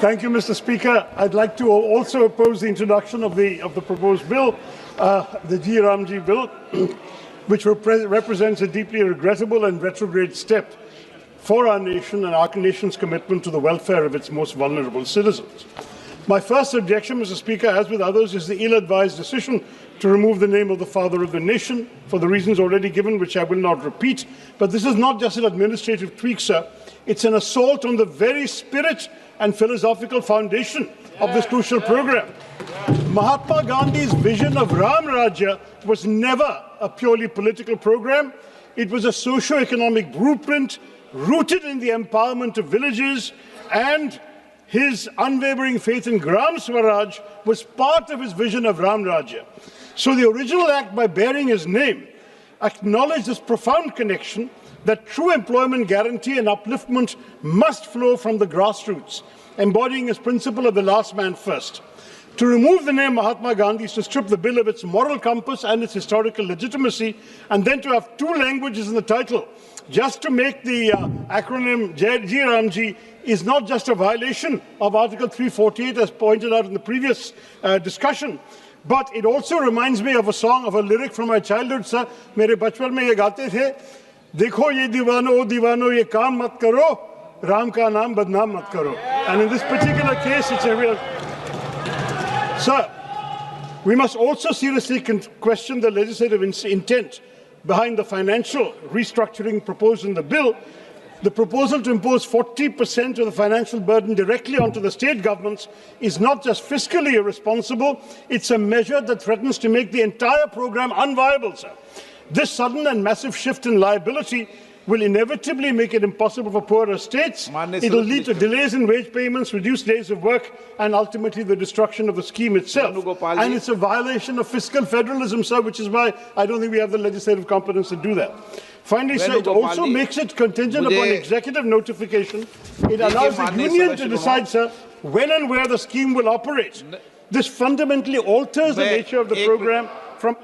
Thank you, Mr. Speaker. I'd like to also oppose the introduction of the proposed bill, the G. Ramji bill, which represents a deeply regrettable and retrograde step for our nation and our nation's commitment to the welfare of its most vulnerable citizens. My first objection, Mr. Speaker, as with others, is the ill-advised decision to remove the name of the father of the nation for the reasons already given, which I will not repeat. But this is not just an administrative tweak, sir. It's an assault on the very spirit and philosophical foundation of this crucial program. Mahatma Gandhi's vision of Ram Rajya was never a purely political program. It was a socio-economic blueprint rooted in the empowerment of villages, and his unwavering faith in Gram Swaraj was part of his vision of Ram Rajya. So the original act, by bearing his name, acknowledged this profound connection that true employment guarantee and upliftment must flow from the grassroots, embodying his principle of the last man first. To remove the name Mahatma Gandhi is to strip the bill of its moral compass and its historical legitimacy, and then to have two languages in the title, just to make the acronym G. Ramji, is not just a violation of Article 348, as pointed out in the previous discussion, but it also reminds me of a song, of a lyric from my childhood, sir. Mere bachpan mein ye gaate the, देखो ये दीवानो ओ दीवानो ये काम मत करो राम का नाम बदनाम मत करो. And in this particular case, it's a real... Sir, we must also seriously question the legislative intent behind the financial restructuring proposed in the bill. The proposal to impose 40% of the financial burden directly onto the state governments is not just fiscally irresponsible, it's a measure that threatens to make the entire program unviable, sir. This sudden and massive shift in liability will inevitably make it impossible for poorer states. It will lead to delays in wage payments, reduced days of work, and ultimately the destruction of the scheme itself. And it's a violation of fiscal federalism, sir, which is why I don't think we have the legislative competence to do that. Finally, sir, it also makes it contingent upon executive notification. It allows the union to decide, sir, when and where the scheme will operate. This fundamentally alters the nature of the program from